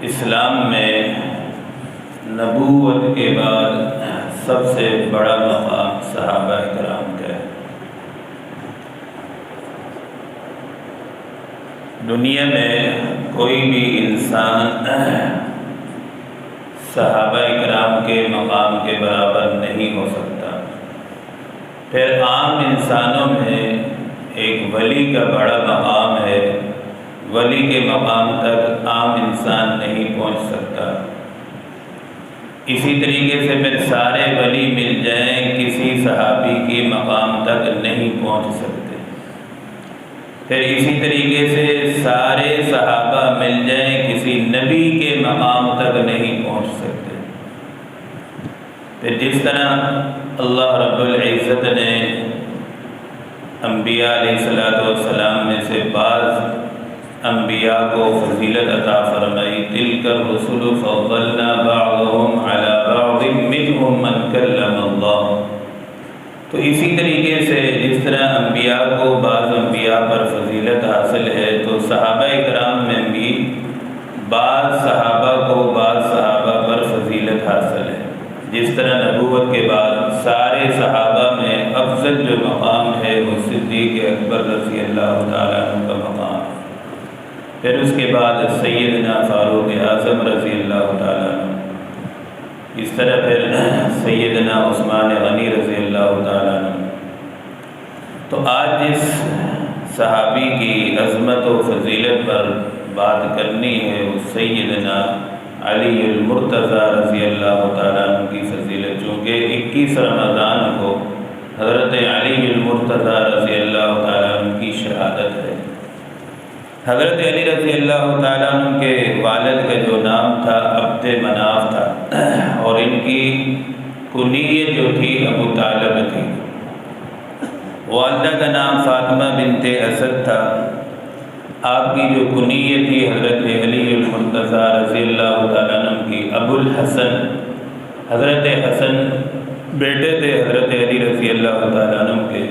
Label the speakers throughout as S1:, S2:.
S1: اسلام میں نبوت کے بعد سب سے بڑا مقام صحابہ کرام کا ہے۔ دنیا میں کوئی بھی انسان صحابہ کرام کے مقام کے برابر نہیں ہو سکتا۔ پھر عام انسانوں میں ایک ولی کا بڑا مقام ہے، ولی کے مقام تک عام انسان نہیں پہنچ سکتا۔ اسی طریقے سے پھر سارے ولی مل جائیں کسی صحابی کے مقام تک نہیں پہنچ سکتے۔ پھر اسی طریقے سے سارے صحابہ مل جائیں کسی نبی کے مقام تک نہیں پہنچ سکتے۔ پھر جس طرح اللہ رب العزت نے انبیاء علیہ السلام میں سے بعض انبیاء کو فضیلت عطا فرمائی، تلک الرسل فضلنا بعضهم على بعض منهم من کلم اللہ، تو اسی طریقے سے جس طرح انبیاء کو بعض انبیاء پر فضیلت حاصل ہے، تو صحابہ کرام میں بھی بعض صحابہ کو بعض صحابہ پر فضیلت حاصل ہے۔ جس طرح نبوت کے بعد سارے صحابہ میں افضل جو مقام ہے وہ صدیق اکبر رضی اللہ تعالیٰ عنہ کا مقام ہے۔ پھر اس کے بعد سیدنا فاروق اعظم رضی اللہ تعالیٰ عنہ، اس طرح پھر سیدنا عثمان غنی رضی اللہ تعالیٰ عنہ۔ تو آج جس صحابی کی عظمت و فضیلت پر بات کرنی ہے وہ سیدنا علی المرتضی رضی اللہ تعالیٰ عنہ کی فضیلت، چونکہ 21 رمضان کو حضرت علی المرتضی رضی اللہ تعالیٰ عنہ کی شہادت ہے۔ حضرت علی رضی اللہ تعالیٰ عنہ کے والد کا جو نام تھا عبد مناف تھا، اور ان کی کنیت جو تھی ابو طالب تھی۔ والدہ کا نام فاطمہ بنت اسد تھا، آپ کی جو کنیت تھی حضرت علی المرتضی رضی اللہ تعالیٰ عنہ کی ابو الحسن، حضرت حسن بیٹے تھے حضرت علی رضی اللہ تعالیٰ عنہ کے،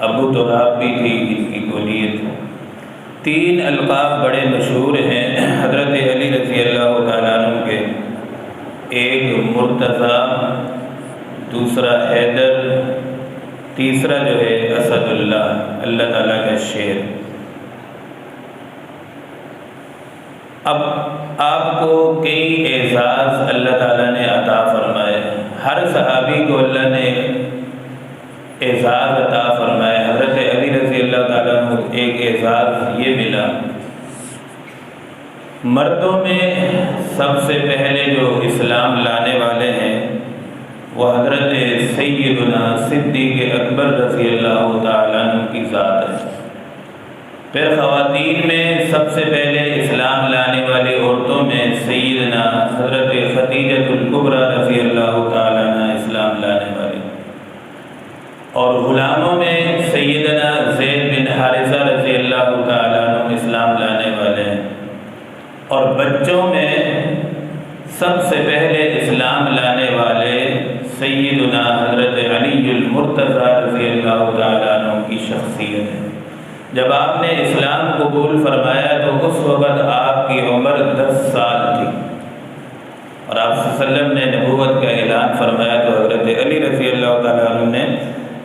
S1: ابو تراب بھی تھی جس کی کنیت تھی۔ 3 القاب بڑے مشہور ہیں حضرت علی رضی اللہ تعالیٰ عنہ کے، ایک مرتضی، دوسرا حیدر، تیسرا جو ہے اسد اللہ، اللہ تعالیٰ کا شیر۔ اب آپ کو کئی اعزاز اللہ تعالیٰ نے عطا فرمائے، ہر صحابی کو اللہ نے اعزاز عطا فرمائے۔ حضرت علی رضی اللہ تعالیٰ عنہ ایک اعزاز یہ ملا، مردوں میں سب سے پہلے جو اسلام لانے والے ہیں وہ حضرت سیدنا صدیق اکبر رضی اللہ تعالیٰ عنہ کی ذات ہے۔ پھر خواتین میں سب سے پہلے اسلام لانے والی عورتوں میں سیدنا حضرت خدیجہ الکبریٰ رضی اللہ تعالیٰ عنہ اسلام لانے والی، اور غلاموں میں سیدنا زید بن حارثہ رضی اللہ تعالیٰ عنہ اسلام لانے والے ہیں، اور بچوں میں سب سے پہلے اسلام لانے والے سیدنا حضرت علی المرتضی رضی اللہ تعالیٰ عنہ کی شخصیت ہے۔ جب آپ نے اسلام قبول فرمایا تو اس وقت آپ کی عمر 10 سال تھی، اور آپ صلی اللہ علیہ وسلم نے نبوت کا اعلان فرمایا تو حضرت علی رضی اللہ تعالیٰ عنہ نے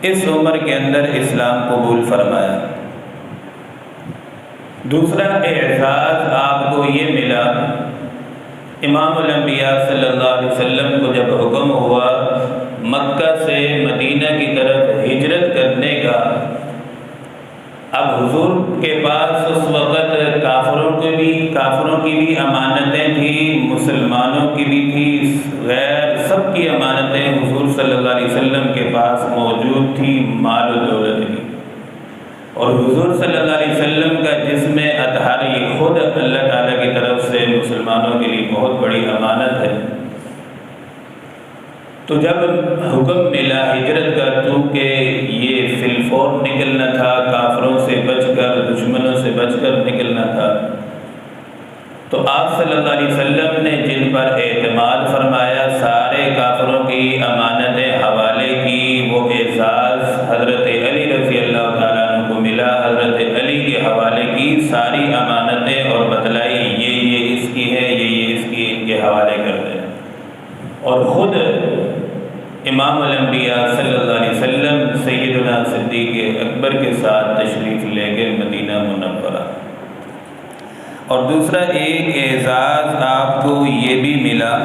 S1: اس عمر کے اندر اسلام قبول فرمایا۔ دوسرا اعزاز آپ کو یہ ملا، امام الانبیاء صلی اللہ علیہ وسلم کو جب حکم ہوا مکہ سے مدینہ کی طرف ہجرت کرنے کا، اب حضور کے پاس اس وقت کافروں کی بھی امانتیں تھیں، مسلمانوں کی بھی تھی، غیر سب کی امانتیں حضور صلی اللہ علیہ وسلم کے پاس موجود تھی، مال و دولت کی، اور حضور صلی اللہ علیہ وسلم کا جسم اطہر یہ خود اللہ تعالیٰ کی طرف سے مسلمانوں کے لیے بہت بڑی امانت ہے۔ تو جب حکم ملا ہجرت کا، چونکہ یہ فی الفور نکلنا تھا، کافروں سے بچ کر، دشمنوں سے بچ کر نکلنا تھا، تو آپ صلی اللہ علیہ وسلم نے جن پر اعتماد فرمایا، سارے کافروں کی امانتیں حوالے کی، وہ اعزاز حضرت علی رضی اللہ تعالیٰ عنہ کو ملا۔ حضرت علی کے حوالے ساری امانتیں اور بتلائی یہ اس کی ہے، یہ اس کی، ان کے حوالے کر دیں، اور خود امام الانبیاء صلی اللہ علیہ وسلم سیدنا صدیق اکبر کے ساتھ تشریف لے گئے مدینہ منورہ۔ اور دوسرا ایک اعزاز آپ کو یہ بھی ملا،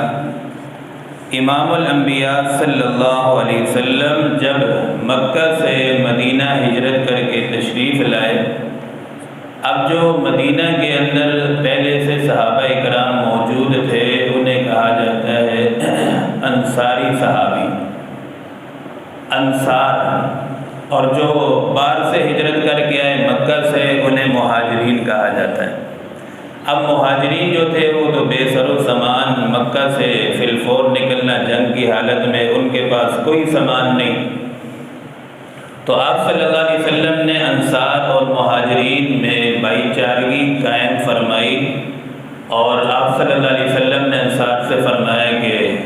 S1: امام الانبیاء صلی اللہ علیہ وسلم جب مکہ سے مدینہ ہجرت کر کے تشریف لائے، اب جو مدینہ کے اندر پہلے سے صحابہ اکرام موجود تھے انہیں کہا جاتا ہے انصاری صحابی، انصار، اور جو باہر سے ہجرت کر کے آئے مکہ سے انہیں مہاجرین کہا جاتا ہے۔ اب مہاجرین جو تھے وہ تو بے سر و سامان، مکہ سے فی الفور نکلنا جنگ کی حالت میں، ان کے پاس کوئی سامان نہیں، تو آپ صلی اللہ علیہ وسلم نے انصار اور مہاجرین میں بھائی چارگی قائم فرمائی، اور آپ صلی اللہ علیہ وسلم نے انصار سے فرمایا کہ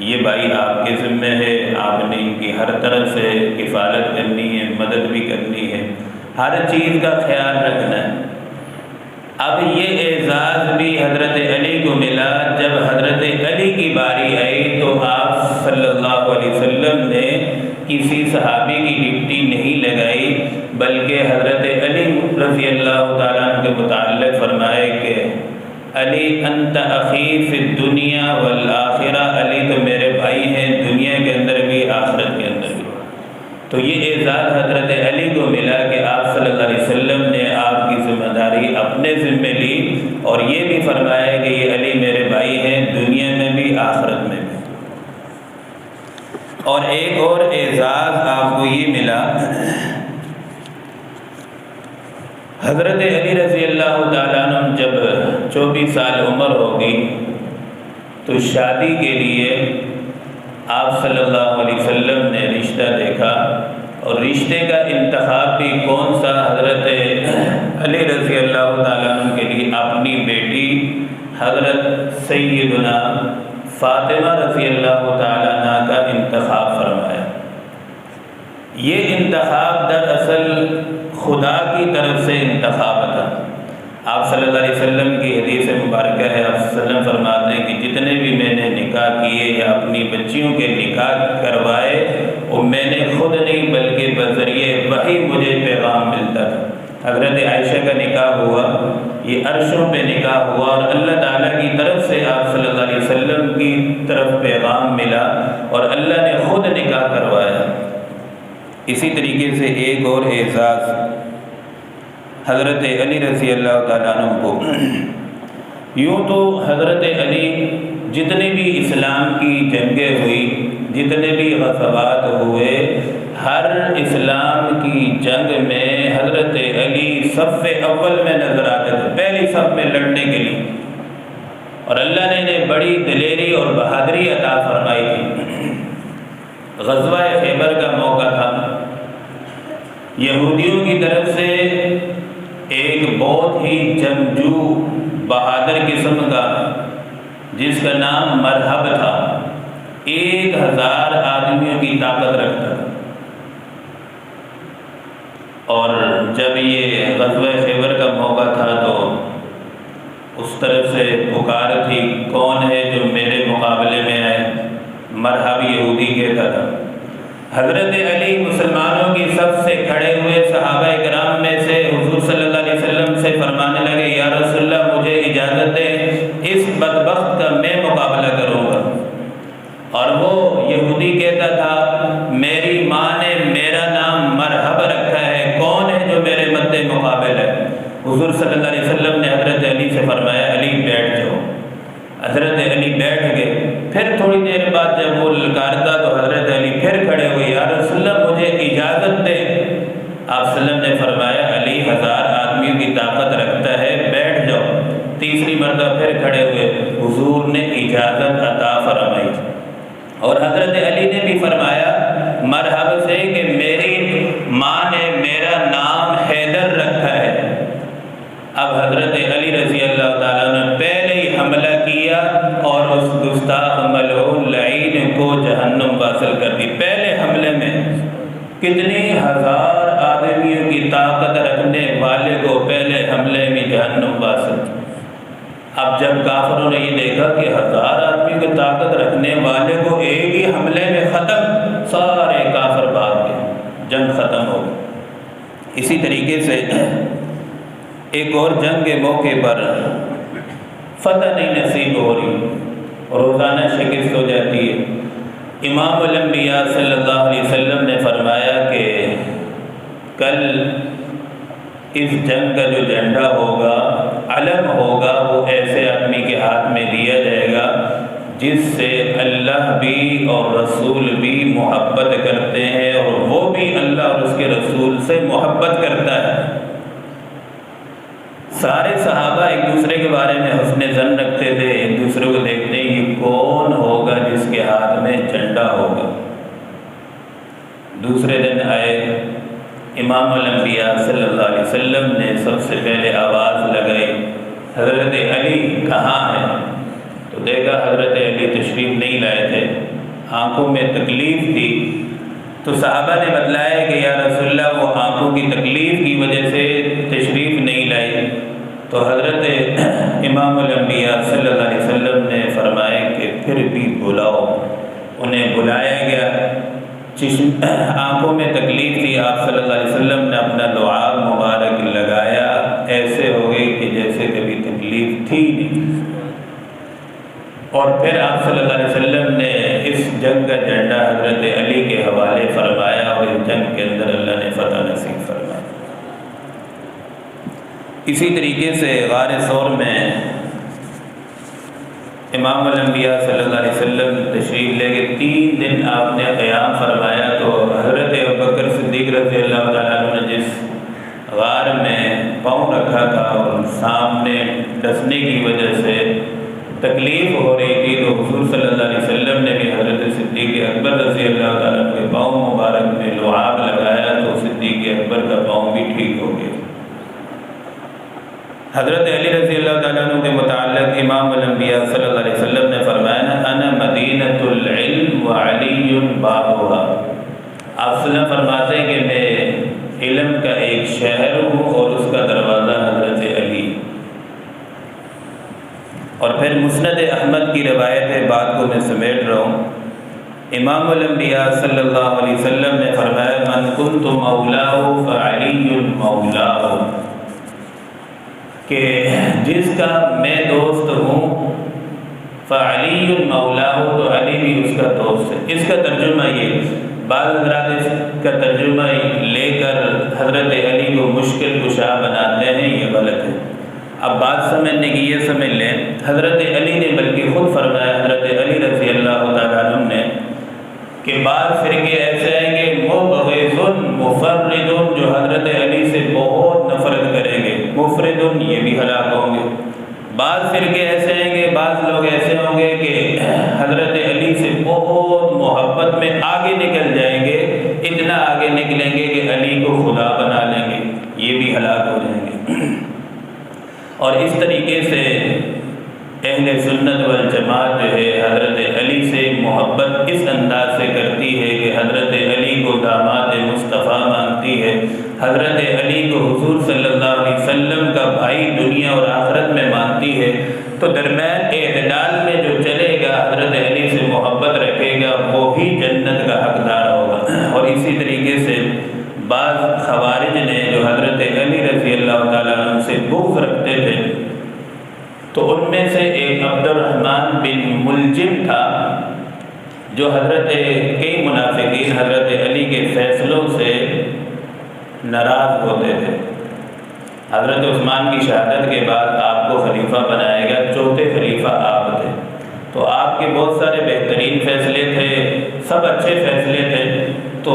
S1: یہ بھائی آپ کے ذمہ ہے، آپ نے ان کی ہر طرح سے کفالت کرنی ہے، مدد بھی کرنی ہے، ہر چیز کا خیال رکھنا ہے۔ اب یہ اعزاز بھی حضرت علی کو ملا، جب حضرت علی کی باری آئی تو آپ صلی اللہ علیہ وسلم نے کسی صحابی کی ڈپٹی نہیں لگائی، بلکہ حضرت علی رضی اللہ تعالیٰ عنہ کے متعلق فرمائے کہ علی انت اخی فی الدنیا والآخرہ، علی تو میرے بھائی ہیں دنیا کے اندر بھی آخرت کے اندر بھی۔ تو یہ اعزاز حضرت علی کو ملا کہ آپ صلی اللہ علیہ وسلم نے آپ کی ذمہ داری اپنے ذمہ لی، اور یہ بھی فرمایا کہ یہ علی میرے بھائی ہیں دنیا میں بھی آخرت میں بھی۔ اور ایک اور اعزاز آپ کو یہ ملا، حضرت علی رضی اللہ تعالیٰ عنہ جب 24 سال عمر ہو گئی تو شادی کے لیے آپ صلی اللہ علیہ وسلم نے رشتہ دیکھا، اور رشتے کا انتخاب بھی کون سا؟ حضرت علی رضی اللہ تعالیٰ عنہ کے لیے اپنی بیٹی حضرت سیدنا فاطمہ رضی اللہ تعالیٰ عنہ کا انتخاب فرمایا۔ یہ انتخاب دراصل خدا کی طرف سے انتخاب تھا۔ آپ صلی اللہ علیہ وسلم کی حدیث مبارکہ ہے، آپ صلی اللہ علیہ وسلم فرماتے ہیں کہ جتنے بھی میں نے نکاح کیے یا اپنی بچیوں کے نکاح کروائے وہ میں نے خود نہیں بلکہ بذریعے وحی مجھے پیغام ملتا تھا۔ حضرت عائشہ کا نکاح ہوا، یہ عرشوں پہ نکاح ہوا، اور اللہ تعالیٰ کی طرف سے آپ صلی اللہ علیہ وسلم کی طرف پیغام ملا اور اللہ نے خود نکاح کروایا۔ اسی طریقے سے ایک اور اعزاز حضرت علی رضی اللہ تعالیٰ عنہ کو، یوں تو حضرت علی جتنے بھی اسلام کی جنگیں ہوئی، جتنے بھی غزوات ہوئے، ہر اسلام کی جنگ میں حضرت علی صف اول میں نظر آتے تھے، پہلی صف میں لڑنے کے لیے، اور اللہ نے انہیں بڑی دلیری اور بہادری عطا فرمائی تھی۔ غزوہ خیبر کا موقع تھا، یہودیوں کی طرف سے ایک بہت ہی جنگجو بہادر قسم کا جس کا نام مرحب تھا، 1000 آدمیوں کی طاقت رکھتا تھا، اور جب یہ غزوہ خیبر کا موقع تھا تو اس طرف سے پکار تھی کون ہے جو میرے مقابلے میں آئے؟ مرحب یہودی کہتا تھا۔ حضرت علی مسلمانوں کی صف سے کھڑے ہوئے صحابہ اکرام میں سے حضور صلی اللہ علیہ وسلم سے فرمانے لگے یا رسول اللہ مجھے اجازت دیں، اس بدبخت کا میں مقابلہ کروں گا۔ اور وہ یہودی کہتا تھا میری ماں نے میرا نام مرحب رکھا ہے، کون ہے جو میرے مد مقابل ہے؟ حضور صلی اللہ علیہ وسلم نے حضرت علی سے فرمایا علی بیٹھ جاؤ۔ حضرت علی بیٹھ گئے۔ پھر تھوڑی دیر بعد جب وہ للکارتا تو حضرت علی پھر کھڑے ہوئے، یا رسول اللہ مجھے اجازت دے۔ آپ صلی اللہ علیہ وسلم نے فرمایا علی 1000 آدمیوں کی طاقت رکھتا ہے، بیٹھ جاؤ۔ تیسری مرتبہ پھر کھڑے ہوئے، حضور نے اجازت عطا فرمائی، اور حضرت علی نے بھی فرمایا مرحب سے کہ میری ماں نے میرا نام حیدر رکھا ہے۔ اب حضرت علی رضی اللہ تعالیٰ نے پہلے ہی حملہ کیا اور اس گستاخ ملعون لعین کو جہنم واصل کر دی۔ پہلے حملے میں کتنی 1000 آدمیوں کی طاقت رکھنے والے کو پہلے پہلے حملے میں جہنم واسط۔ اب جب کافروں نے یہ دیکھا کہ 1000 آدمی کی طاقت رکھنے والے کو ایک ہی حملے میں ختم، سارے کافر بھاگ گئے، جنگ ختم ہو گئی۔ اسی طریقے سے ایک اور جنگ کے موقع پر فتح نہیں نصیب ہو رہی، روزانہ شکست ہو جاتی ہے۔ امام الانبیاء صلی اللہ علیہ وسلم نے فرمایا کہ کل اس جنگ کا جو جھنڈا ہوگا، علم ہوگا، وہ ایسے آدمی کے ہاتھ میں دیا جائے گا جس سے اللہ بھی اور رسول بھی محبت کرتے ہیں، اور وہ بھی اللہ اور اس کے رسول سے محبت کرتا ہے۔ سارے صحابہ ایک دوسرے کے بارے میں حسن ظن رکھتے تھے، ایک دوسرے کو دیکھتے ہیں یہ کون ہوگا جس کے ہاتھ میں جھنڈا ہوگا۔ دوسرے دن آئے، امام الانبیاء صلی اللہ علیہ وسلم نے سب سے پہلے آواز لگائی، حضرت علی کہاں ہے؟ تو دیکھا حضرت علی تشریف نہیں لائے تھے، آنکھوں میں تکلیف تھی۔ تو صحابہ نے بتلایا کہ یا رسول اللہ وہ آنکھوں کی تکلیف کی وجہ سے تشریف نہیں لائی۔ تو حضرت امام الانبیاء صلی اللہ علیہ وسلم نے فرمایا کہ پھر بھی بلاؤ۔ انہیں بلایا گیا، آنکھوں میں تکلیف تھی، آپ صلی اللہ علیہ وسلم نے اپنا لعاب مبارک لگایا، ایسے ہو گئی کہ جیسے کبھی تکلیف تھی نہیں۔ اور پھر آپ صلی اللہ علیہ وسلم نے اس جنگ کا جھنڈا حضرت علی کے حوالے فرمایا، اور اس جنگ کے اندر اللہ نے فتح نصیب فرمایا۔ اسی طریقے سے غار ثور میں امام الانبیاء صلی اللہ علیہ وسلم تشریف لے کے 3 دن آپ نے قیام فرمایا۔ تو حضرت ابوبکر صدیق رضی اللہ تعالیٰ عنہ نے جس غار میں پاؤں رکھا تھا اور سامنے ڈسنے کی وجہ سے تکلیف ہو رہی تھی، تو حضور صلی اللہ علیہ وسلم نے بھی حضرت صدیق اکبر رضی اللہ تعالیٰ عنہ کے پاؤں مبارک میں لعاب لگایا، تو صدیق اکبر کا پاؤں بھی ٹھیک ہو گیا۔ حضرت علی رضی اللہ تعالیٰ عنہ کے متعلق امام الانبیاء صلی اللہ علیہ وسلم نے فرمایا انا مدینۃ العلم وعلی بابها۔ آپ صلی اللہ فرماتے ہیں کہ میں علم کا ایک شہر ہوں اور اس کا دروازہ حضرت علی۔ اور پھر مسند احمد کی روایت ہے، بات کو میں سمیٹ رہا ہوں، امام الانبیاء صلی اللہ علیہ وسلم نے فرمایا من کنت مولاہ فعلی مولاہ، کہ جس کا میں دوست ہوں فعلی مولاہ، تو علی بھی اس کا دوست ہے۔ اس کا ترجمہ یہ، بعض حضرات اس کا ترجمہ لے کر حضرت علی کو مشکل کشا بناتے ہیں، یہ غلط ہے۔ اب بات سمجھنے کی یہ سمجھ لیں، حضرت علی نے بلکہ خود فرمایا، حضرت علی رضی اللہ تعالیٰ عنہ نے، کہ بعض فرقے ایسے ہیں کہ مبغض مفرد، جو حضرت علی سے بہت نفرت کریں گے، مفرد یہ بھی ہلاک ہوں گے۔ بعض فرقے ایسے ہیں کہ بعض لوگ ایسے ہوں گے کہ حضرت علی سے بہت محبت میں آگے نکل جائیں گے، اتنا آگے نکلیں گے کہ علی کو خدا بنا لیں گے، یہ بھی ہلاک ہو جائیں گے۔ اور اس طریقے سے اہل سنت والجماعت جو ہے حضرت علی سے محبت اس انداز سے کرتی ہے کہ حضرت علی کو داماد مصطفیٰ مانتی ہے، حضرت علی کو حضور صلی اللہ علیہ وسلم کا بھائی دنیا اور آخرت میں مانتی ہے۔ تو درمیان اعتدال میں جو چلے گا، حضرت علی سے محبت رکھے گا، وہی جنت کا حقدار ہوگا۔ اور اسی طریقے سے بعض خوارج نے جو حضرت علی رضی اللہ تعالیٰ عنہ سے بغض رکھتے تھے، تو ان میں سے ایک عبد الرحمن بن ملجم تھا، جو کئی منافقین حضرت علی کے فیصلوں سے ناراض ہوتے تھے۔ حضرت عثمان کی شہادت کے بعد آپ کو خلیفہ بنایا گیا، چوتھے خلیفہ آپ تھے، تو آپ کے بہت سارے بہترین فیصلے تھے، سب اچھے فیصلے تھے، تو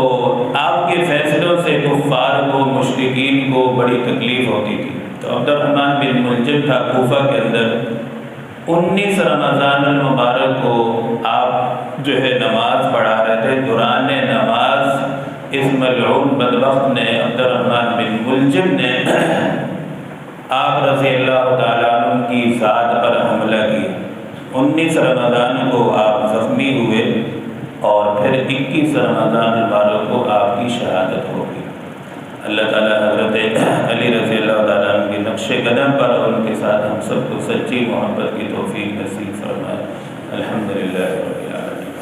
S1: آپ کے فیصلوں سے کفار کو، مشرکین کو بڑی تکلیف ہوتی تھی۔ تو عبد الرحمن بن ملجم تھا کوفہ کے اندر، 19 رمضان المبارک کو آپ جو ہے نماز پڑھا رہے تھے، دوران نماز اس ملعون بدبخت نے، عبد الرحمن بن ملجم نے آپ رضی اللہ تعالیٰ عنہ کی ذات پر حملہ کیا۔ 19 رمضان کو آپ زخمی ہوئے، اور پھر 21 رمضان المبارک کو آپ کی شہادت ہو گئی۔ اللہ تعالیٰ حضرت علی رضی اللہ تعالیٰ عنہ کی نقش قدم پر اور ان کے ساتھ ہم سب کو سچی محبت کی توفیق نصیب فرمائے۔ الحمدللہ رب العالمین۔